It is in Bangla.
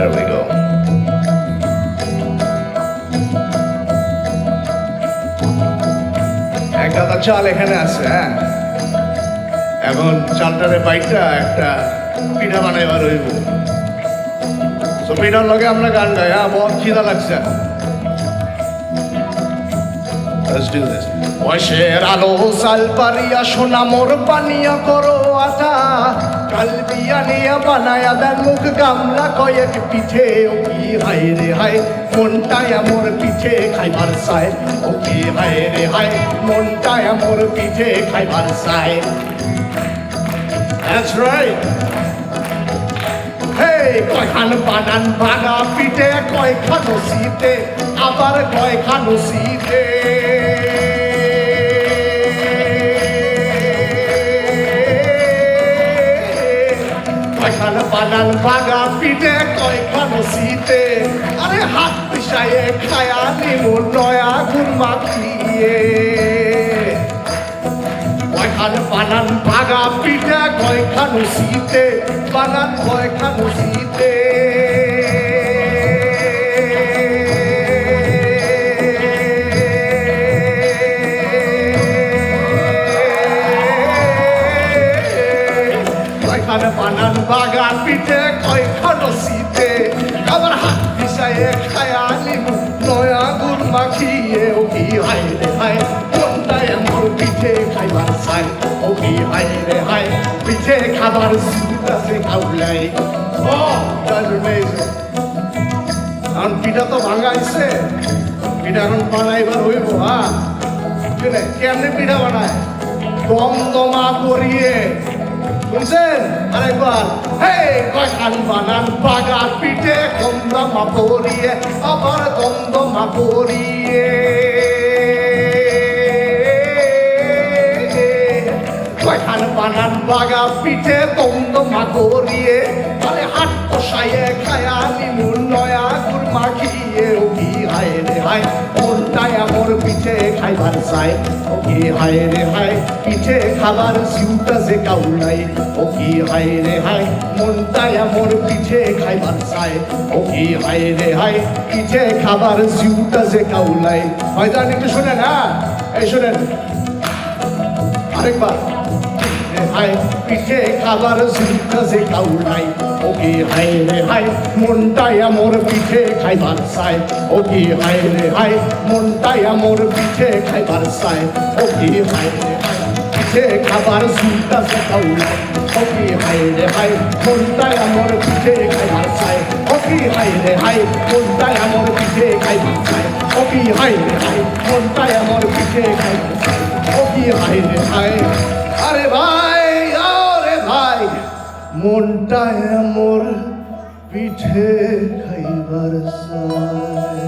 There we go. এক গাদা চাল এখানে আছে, হ্যাঁ। এখন চালটারে বাইটা একটা পিঠা বানাইবার হইব। তো পিঠার লগে আমরা গান গাই, হ্যাঁ, বহুত খিদা লাগছে। Let's do this. বয়সের আলো সাল পারিয়া সোনা মোর পানিয়া করো আটা, কাল বিয়া নিয়া বানায়া দেন মুখ গামলা কয়েক পিঠে। ও কি হায় রে হায় মনটায় মোর পিঠে খাইবার চায়। ও কি হায় রে হায় মনটায় মোর পিঠে খাইবার চায়। That's right. Hey, কয়খান বানান ভাঙা পিঠে, কয়খান শীতে আবার কয়খান শীতে। কয়খান বানান ভাঙা পিঠে, কয়খান শীতে। আরে হাত পিছায়ে খায়া নিমু নয়া গুণ মাখিয়ে। কয়খান বানান ভাগা পিঠা, কয়খান শীতে বানান কয়খান শীতে। কয়খান বানান ভাগা পিঠে, কয়খান শীতে আবার হাত পিছায়ে খায়া নিমু নয়া গুণ মাখিয়ে। ও কি হায় রে হায় মনটায় মোর পিঠে খাইবার চাই। ও কি হায় রে হায় পিঠে খাবার সুতাছে খাউলাই। ও এখন পিঠা তো ভাঙাইছে, পিঠা এখন বানাইবার হইব। হ্যাঁ, কেমনে পিঠা বানায়? দমদমা করিয়ে, শুনছেন? আরেকবার, হে কয়খান বানান বাগা পিঠে, দমদমা করিয়ে আবার দমদমা করিয়ে। কয়খান বানান বাগা পিঠে, দমদমা করিয়ে আরে হাট কষাইয়ে খায়া নিমু নয়া গুড় মাখিয়ে। ও কি হায় রে হায় মনটায় মোর পিঠে খাইবার চায়। ও কি হায় রে হায় পিঠে খাবার সিউটা যে কাউলাই। ও কি হায় রে হায় মনটায় মোর পিঠে খাইবার চায়। ও কি হায় রে হায় পিঠে খাবার সিউটা যে কাউলাই। হয়তো একটু শোনেন, হ্যাঁ, এই শোনেন আরেকবার। হায় পিঠে খাবার সিউটা যে কাউলাই। ও কি হায় রে হায় মনটায় মোর পিঠে খাইবার চায়। ও কি হায় রে হায় মনটায় মোর পিঠে খাইবার চায়। ও কি হায় রে হায় পিঠে খাবার সিউটা যে কাউলাই। ও কি হায় রে হায় মনটায় মোর পিঠে খাইবার চায়। ও কি হায় রে হায় মনটায় মোর পিঠে খাইবার চায়। ও কি হায় রে হায় মনটায় মোর পিঠে খাইবার চায়। ও কি হায় রে হায়। আরে ভাই, আরে ভাই মনটায় মোর পিঠে খাইবার চায়।